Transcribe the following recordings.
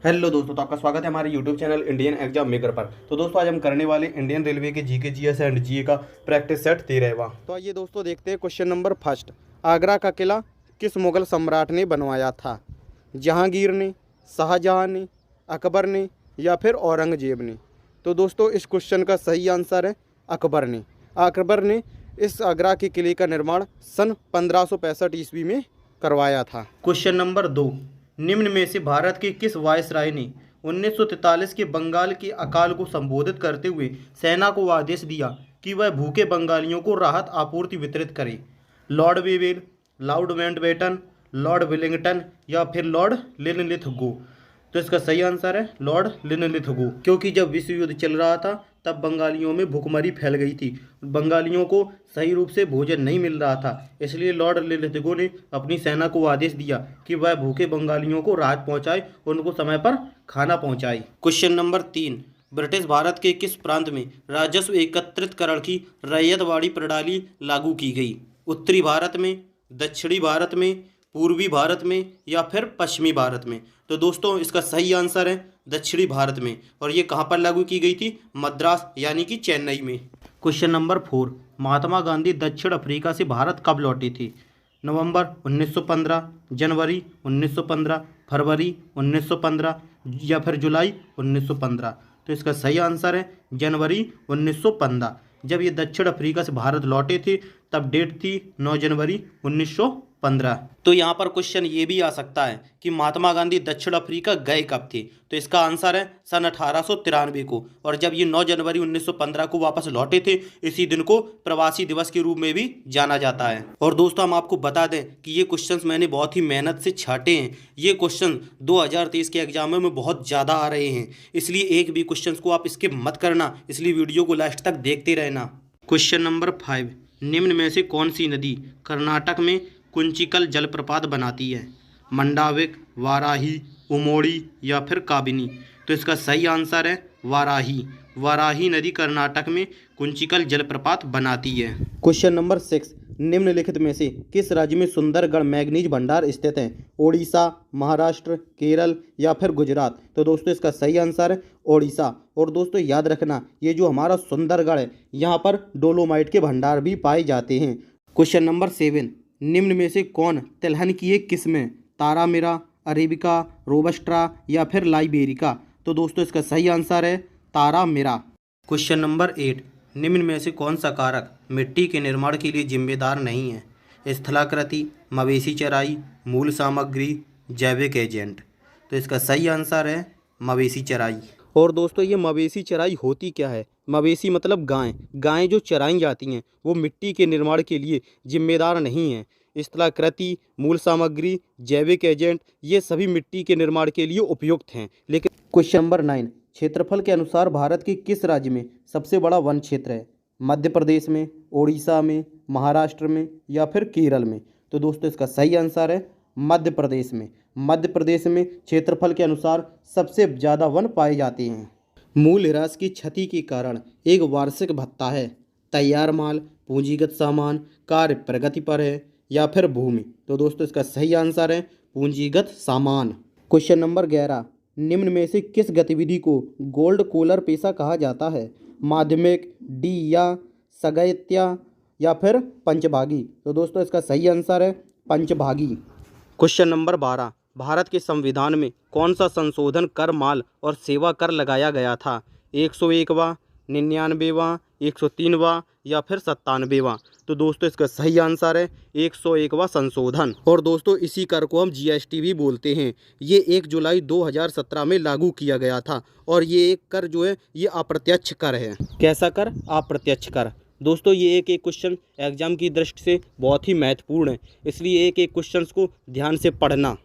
Hello दोस्तों, तो आपका स्वागत है हमारे YouTube channel Indian exam maker पर। तो दोस्तों आज हम करने वाले इंडियन रेलवे के जीके जीएस एंड जीए का प्रैक्टिस सेट 13वां। तो आइए दोस्तों देखते हैं क्वेश्चन नंबर फर्स्ट। आगरा का किला किस मुगल सम्राट ने बनवाया था? जहांगीर ने, शाहजहां ने, अकबर ने या फिर औरंगजेब ने? तो दोस्तों इस क्वेश्चन का सही आंसर है अकबर ने। अकबर ने इस आगरा के किले का निर्माण सन 1565 ईस्वी में करवाया था। क्वेश्चन नंबर 2, निम्न में से भारत के किस वायसराय ने 1943 के बंगाल के अकाल को संबोधित करते हुए सेना को आदेश दिया कि वह भूखे बंगालियों को राहत आपूर्ति वितरित करे? Lord Wavell, Lord Mountbatten, Lord Willingdon या फिर लॉर्ड लिनलिथगो? तो इसका सही आंसर है लॉर्ड लिनलिथगो, क्योंकि जब विश्व युद्ध चल रहा था तब बंगालियों में भूखमरी फैल गई थी। बंगालियों को सही रूप से भोजन नहीं मिल रहा था, इसलिए लॉर्ड लिनलिथगो ने अपनी सेना को आदेश दिया कि वह भूखे बंगालियों को राहत पहुंचाए, उनको समय पर खाना पहुंचाए। क्वेश्चन नंबर 3, ब्रिटिश भारत के किस प्रांत में राजस्व एकत्रितकरण की रैयतवाड़ी प्रणाली लागू की गई? उत्तरी भारत में, दक्षिणी भारत में, पूर्वी भारत में या फिर पश्चिमी भारत में? तो दोस्तों इसका सही आंसर है दक्षिणी भारत में। और ये कहाँ पर लागू की गई थी? मद्रास यानी कि चेन्नई में। क्वेश्चन नंबर 4, महात्मा गांधी दक्षिण अफ्रीका से भारत कब लौटे थे? नवंबर 1915, जनवरी 1915, फरवरी 1915 या फिर जुलाई 1915? तो इसका सही आंसर है जनवरी 1915। जब ये दक्षिण अफ्रीका से भारत लौटे थे तब डेट थी 9 जनवरी 1915। तो यहाँ पर क्वेश्चन ये भी आ सकता है कि महात्मा गांधी दक्षिण अफ्रीका गए कब थे? तो इसका आंसर है सन 1893 को। और जब ये 9 जनवरी 1915 को वापस लौटे थे, इसी दिन को प्रवासी दिवस के रूप में भी जाना जाता है। और दोस्तों हम आपको बता दें कि ये क्वेश्चंस मैंने बहुत ही मेहनत से छांटे हैं। ये क्वेश्चन 2023 के एग्जामों में बहुत ज़्यादा आ रहे हैं, इसलिए एक भी क्वेश्चन को आप स्किप मत करना, इसलिए वीडियो को लास्ट तक देखते रहना। क्वेश्चन नंबर 5, निम्न में से कौन सी नदी कर्नाटक में कुंचिकल जलप्रपात बनाती है? मंडाविक, वाराही, उमोड़ी या फिर काबिनी? तो इसका सही आंसर है वाराही। वाराही नदी कर्नाटक में कुंचिकल जलप्रपात बनाती है। क्वेश्चन नंबर 6, निम्नलिखित में से किस राज्य में सुंदरगढ़ मैग्नीज भंडार स्थित है? ओडिशा, महाराष्ट्र, केरल या फिर गुजरात? तो दोस्तों इसका सही आंसर है ओडिशा। और दोस्तों याद रखना, ये जो हमारा सुंदरगढ़ है यहाँ पर डोलोमाइट के भंडार भी पाए जाते हैं। क्वेश्चन नंबर 7, निम्न में से कौन तिलहन की एक किस्म है? तारामीरा, अरेबिका, रोबस्टा या फिर लाइबेरिका? तो दोस्तों इसका सही आंसर है तारामीरा। क्वेश्चन नंबर 8, निम्न में से कौन सा कारक मिट्टी के निर्माण के लिए जिम्मेदार नहीं है? स्थलाकृति, मवेशी चराई, मूल सामग्री, जैविक एजेंट? तो इसका सही आंसर है मवेशी चराई। और दोस्तों ये मवेशी चराई होती क्या है? मवेशी मतलब गाय। गायें जो चराई जाती हैं वो मिट्टी के निर्माण के लिए जिम्मेदार नहीं हैं। स्थलाकृति, मूल सामग्री, जैविक एजेंट ये सभी मिट्टी के निर्माण के लिए उपयुक्त हैं। लेकिन क्वेश्चन नंबर 9, क्षेत्रफल के अनुसार भारत के किस राज्य में सबसे बड़ा वन क्षेत्र है? मध्य प्रदेश में, ओडिशा में, महाराष्ट्र में या फिर केरल में? तो दोस्तों इसका सही आंसर है मध्य प्रदेश में। मध्य प्रदेश में क्षेत्रफल के अनुसार सबसे ज़्यादा वन पाए जाते हैं। मूल्यह्रास की क्षति के कारण एक वार्षिक भत्ता है? तैयार माल, पूंजीगत सामान, कार्य प्रगति पर है या फिर भूमि? तो दोस्तों इसका सही आंसर है पूंजीगत सामान। क्वेश्चन नंबर 11, निम्न में से किस गतिविधि को गोल्ड कॉलर पेशा कहा जाता है? माध्यमिक, डी या सगैत्या या फिर पंचभागी? तो दोस्तों इसका सही आंसर है पंचभागी। क्वेश्चन नंबर 12, भारत के संविधान में कौन सा संशोधन कर माल और सेवा कर लगाया गया था? 101वां, 99वां, 103वां या फिर 97वां? तो दोस्तों इसका सही आंसर है 101वां संशोधन। और दोस्तों इसी कर को हम जीएसटी भी बोलते हैं। ये 1 जुलाई 2017 में लागू किया गया था। और ये एक कर जो है ये अप्रत्यक्ष कर है। कैसा कर? अप्रत्यक्ष कर। दोस्तों ये एक एक क्वेश्चन एग्जाम की दृष्टि से बहुत ही महत्वपूर्ण है, इसलिए एक एक क्वेश्चन को ध्यान से पढ़ना।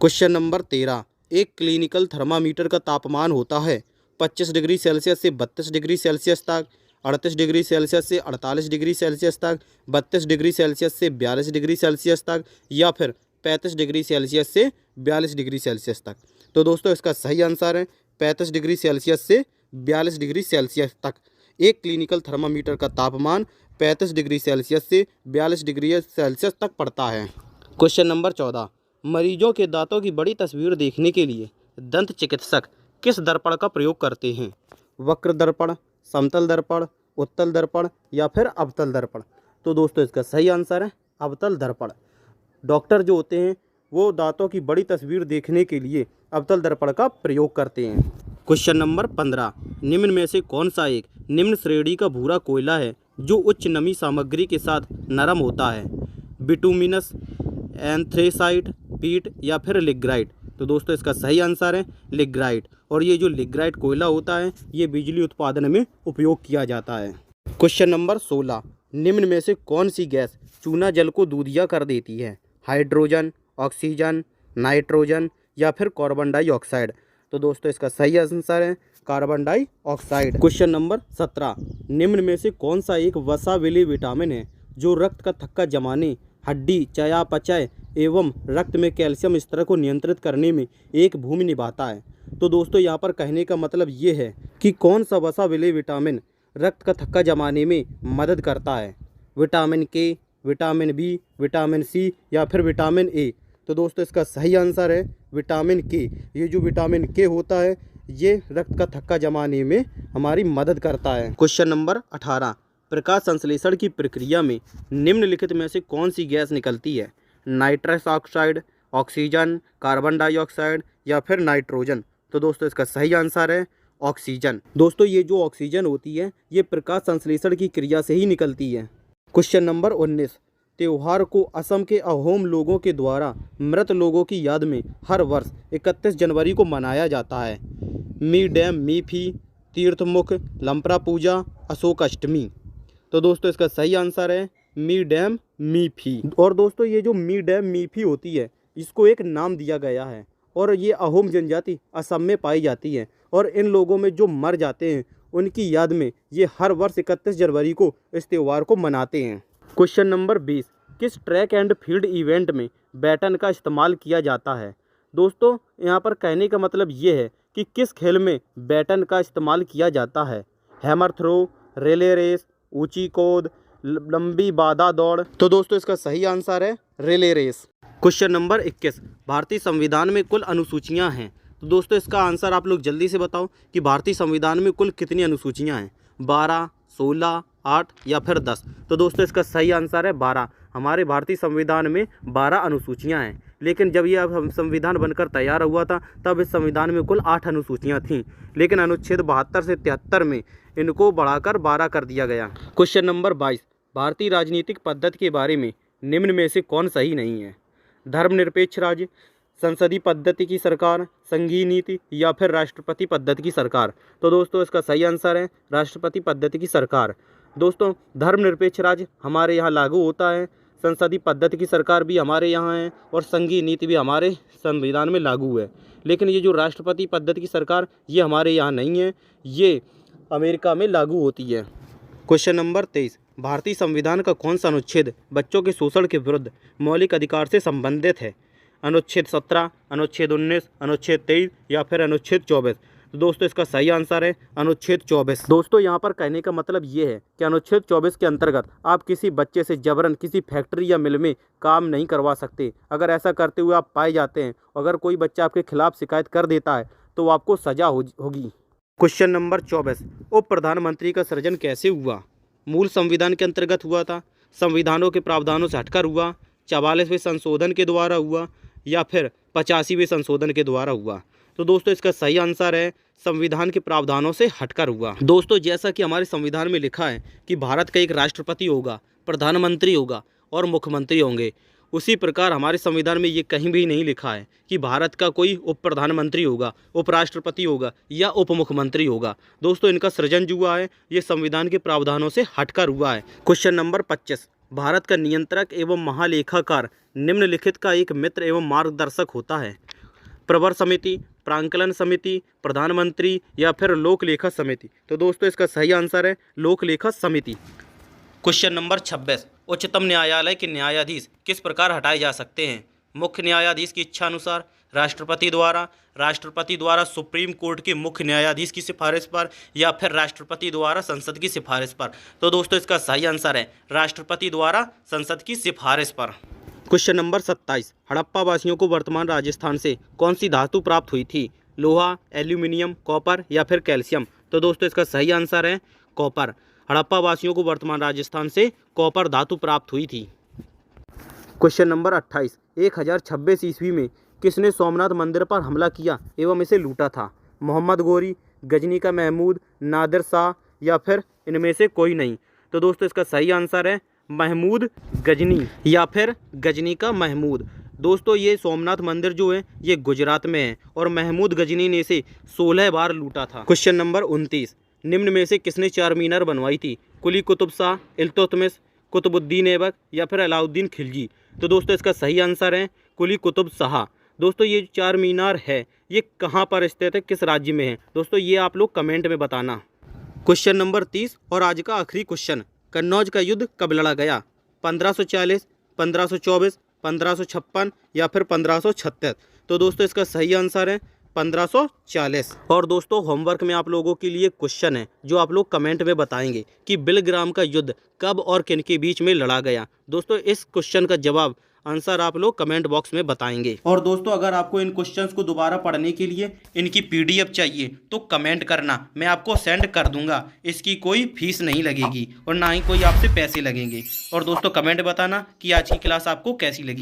क्वेश्चन नंबर 13, एक क्लिनिकल थर्मामीटर का तापमान होता है 25 डिग्री सेल्सियस से 32 डिग्री सेल्सियस तक, 38 डिग्री सेल्सियस से 48 डिग्री सेल्सियस तक, 32 डिग्री सेल्सियस से 42 डिग्री सेल्सियस तक या फिर 35 डिग्री सेल्सियस से 42 डिग्री सेल्सियस तक? तो दोस्तों इसका सही आंसर है 35 डिग्री सेल्सियस से 42 डिग्री सेल्सियस तक। एक क्लिनिकल थर्मामीटर का तापमान 35 डिग्री सेल्सियस से 42 डिग्री सेल्सियस तक पड़ता है। क्वेश्चन नंबर 14, मरीजों के दांतों की बड़ी तस्वीर देखने के लिए दंत चिकित्सक किस दर्पण का प्रयोग करते हैं? वक्र दर्पण, समतल दर्पण, उत्तल दर्पण या फिर अवतल दर्पण? तो दोस्तों इसका सही आंसर है अवतल दर्पण। डॉक्टर जो होते हैं वो दांतों की बड़ी तस्वीर देखने के लिए अवतल दर्पण का प्रयोग करते हैं। क्वेश्चन नंबर 15, निम्न में से कौन सा एक निम्न श्रेणी का भूरा कोयला है जो उच्च नमी सामग्री के साथ नरम होता है? बिटुमिनस, एंथ्रेसाइट, पीट या फिर लिग्राइट? तो दोस्तों इसका सही आंसर है लिग्राइट। और ये जो लिग्राइट कोयला होता है ये बिजली उत्पादन में उपयोग किया जाता है। क्वेश्चन नंबर 16, निम्न में से कौन सी गैस चूना जल को दूधिया कर देती है? हाइड्रोजन, ऑक्सीजन, नाइट्रोजन या फिर कार्बन डाइऑक्साइड? तो दोस्तों इसका सही आंसर है कार्बन डाइऑक्साइड। क्वेश्चन नंबर 17, निम्न में से कौन सा एक वसा विलेय विटामिन है जो रक्त का थक्का जमाने, हड्डी चयापचय एवं रक्त में कैल्शियम स्तर को नियंत्रित करने में एक भूमि निभाता है? तो दोस्तों यहाँ पर कहने का मतलब ये है कि कौन सा वसा विलेय विटामिन रक्त का थक्का जमाने में मदद करता है? विटामिन के, विटामिन बी, विटामिन सी या फिर विटामिन ए? तो दोस्तों इसका सही आंसर है विटामिन के। ये जो विटामिन के होता है ये रक्त का थक्का जमाने में हमारी मदद करता है। क्वेश्चन नंबर 18, प्रकाश संश्लेषण की प्रक्रिया में निम्नलिखित में से कौन सी गैस निकलती है? Nitrous oxide, oxygen, carbon dioxide या फिर नाइट्रोजन? तो दोस्तों इसका सही आंसर है ऑक्सीजन। दोस्तों ये जो ऑक्सीजन होती है ये प्रकाश संश्लेषण की क्रिया से ही निकलती है। क्वेश्चन नंबर 19, त्योहार को असम के अहोम लोगों के द्वारा मृत लोगों की याद में हर वर्ष 31 जनवरी को मनाया जाता है? मी डैम मीफी, तीर्थमुख, लंपरा पूजा, अशोक अष्टमी? तो दोस्तों इसका सही आंसर है मी डैम मीफी। और दोस्तों ये जो मी डैम मीफी होती है इसको एक नाम दिया गया है और ये अहोम जनजाति असम में पाई जाती है और इन लोगों में जो मर जाते हैं उनकी याद में ये हर वर्ष 31 जनवरी को इस त्यौहार को मनाते हैं। क्वेश्चन नंबर 20, किस ट्रैक एंड फील्ड इवेंट में बैटन का इस्तेमाल किया जाता है? दोस्तों यहाँ पर कहने का मतलब ये है कि किस खेल में बैटन का इस्तेमाल किया जाता है? हैमर थ्रो, रिले रेस, ऊंची कूद, लंबी बाधा दौड़? तो दोस्तों इसका सही आंसर है रिले रेस। क्वेश्चन नंबर 21, भारतीय संविधान में कुल अनुसूचियां हैं? तो दोस्तों इसका आंसर आप लोग जल्दी से बताओ कि भारतीय संविधान में कुल कितनी अनुसूचियां हैं? 12, 16, 8 या फिर 10? तो दोस्तों इसका सही आंसर है 12। हमारे भारतीय संविधान में 12 अनुसूचियां हैं, लेकिन जब यह संविधान बनकर तैयार हुआ था तब इस संविधान में कुल 8 अनुसूचियां थीं, लेकिन अनुच्छेद 72 से 73 में इनको बढ़ाकर 12 कर दिया गया। क्वेश्चन नंबर 22, भारतीय राजनीतिक पद्धति के बारे में निम्न में से कौन सही नहीं है? धर्मनिरपेक्ष राज्य, संसदीय पद्धति की सरकार, संघीय नीति या फिर राष्ट्रपति पद्धति की सरकार? तो दोस्तों इसका सही आंसर है राष्ट्रपति पद्धति की सरकार। दोस्तों धर्मनिरपेक्ष राज्य हमारे यहाँ लागू होता है, संसदीय पद्धति की सरकार भी हमारे यहाँ है और संघीय नीति भी हमारे संविधान में लागू है, लेकिन ये जो राष्ट्रपति पद्धति की सरकार ये हमारे यहाँ नहीं है, ये अमेरिका में लागू होती है। क्वेश्चन नंबर 23, भारतीय संविधान का कौन सा अनुच्छेद बच्चों के शोषण के विरुद्ध मौलिक अधिकार से संबंधित है? अनुच्छेद 17, अनुच्छेद 19, अनुच्छेद 23 या फिर अनुच्छेद 24? तो दोस्तों इसका सही आंसर है अनुच्छेद 24। दोस्तों यहाँ पर कहने का मतलब ये है कि अनुच्छेद 24 के अंतर्गत आप किसी बच्चे से जबरन किसी फैक्ट्री या मिल में काम नहीं करवा सकते। अगर ऐसा करते हुए आप पाए जाते हैं, अगर कोई बच्चा आपके खिलाफ शिकायत कर देता है तो आपको सजा होगी। क्वेश्चन नंबर 24, उप प्रधानमंत्री का सृजन कैसे हुआ? मूल संविधान के अंतर्गत हुआ था, संविधानों के प्रावधानों से हटकर हुआ, 44वें संशोधन के द्वारा हुआ या फिर 85वें संशोधन के द्वारा हुआ? तो दोस्तों इसका सही आंसर है संविधान के प्रावधानों से हटकर हुआ। दोस्तों जैसा कि हमारे संविधान में लिखा है कि भारत का एक राष्ट्रपति होगा, प्रधानमंत्री होगा और मुख्यमंत्री होंगे, उसी प्रकार हमारे संविधान में ये कहीं भी नहीं लिखा है कि भारत का कोई उप प्रधानमंत्री होगा, उपराष्ट्रपति होगा या उप मुख्यमंत्री होगा। दोस्तों इनका सृजन जो हुआ है ये संविधान के प्रावधानों से हटकर हुआ है। क्वेश्चन नंबर 25, भारत का नियंत्रक एवं महालेखाकार निम्नलिखित का एक मित्र एवं मार्गदर्शक होता है? प्रवर समिति, प्रांकलन समिति, प्रधानमंत्री या फिर लोक लेखा समिति? तो दोस्तों इसका सही आंसर है लोक लेखा समिति। क्वेश्चन नंबर 26, उच्चतम न्यायालय के न्यायाधीश किस प्रकार हटाए जा सकते हैं? मुख्य न्यायाधीश की इच्छा अनुसार, राष्ट्रपति द्वारा सुप्रीम कोर्ट के मुख्य न्यायाधीश की सिफारिश पर या फिर राष्ट्रपति द्वारा संसद की सिफारिश पर? तो दोस्तों इसका सही आंसर है राष्ट्रपति द्वारा संसद की सिफारिश पर। क्वेश्चन नंबर 27, हड़प्पा वासियों को वर्तमान राजस्थान से कौन सी धातु प्राप्त हुई थी? लोहा, एल्यूमिनियम, कॉपर या फिर कैल्शियम। तो दोस्तों इसका सही आंसर है कॉपर। हड़प्पा वासियों को वर्तमान राजस्थान से कॉपर धातु प्राप्त हुई थी। क्वेश्चन नंबर 28, 1026 ईस्वी में किसने सोमनाथ मंदिर पर हमला किया एवं इसे लूटा था? मोहम्मद गोरी, गजनी का महमूद, नादिर शाह या फिर इनमें से कोई नहीं। तो दोस्तों इसका सही आंसर है महमूद गजनी या फिर गजनी का महमूद। दोस्तों ये सोमनाथ मंदिर जो है ये गुजरात में है और महमूद गजनी ने इसे 16 बार लूटा था। क्वेश्चन नंबर 29, निम्न में से किसने चार मीनार बनवाई थी? कुली कुतुब शाह, इल्तुतमिश, कुतुबुद्दीन ऐबक या फिर अलाउद्दीन खिलजी। तो दोस्तों इसका सही आंसर है कुली कुतुब शाह। दोस्तों ये चार मीनार है ये कहाँ पर स्थित है, किस राज्य में है? दोस्तों ये आप लोग कमेंट में बताना। क्वेश्चन नंबर 30 और आज का आखिरी क्वेश्चन, कन्नौज का युद्ध कब लड़ा गया? 1540, 1524, 1556 या फिर 1536। तो दोस्तों इसका सही आंसर है 1540। और दोस्तों होमवर्क में आप लोगों के लिए क्वेश्चन है जो आप लोग कमेंट में बताएंगे कि बिलग्राम का युद्ध कब और किन के बीच में लड़ा गया। दोस्तों इस क्वेश्चन का जवाब आंसर आप लोग कमेंट बॉक्स में बताएंगे। और दोस्तों अगर आपको इन क्वेश्चंस को दोबारा पढ़ने के लिए इनकी पीडीएफ चाहिए तो कमेंट करना, मैं आपको सेंड कर दूंगा। इसकी कोई फीस नहीं लगेगी और ना ही कोई आपसे पैसे लगेंगे। और दोस्तों कमेंट बताना कि आज की क्लास आपको कैसी लगी।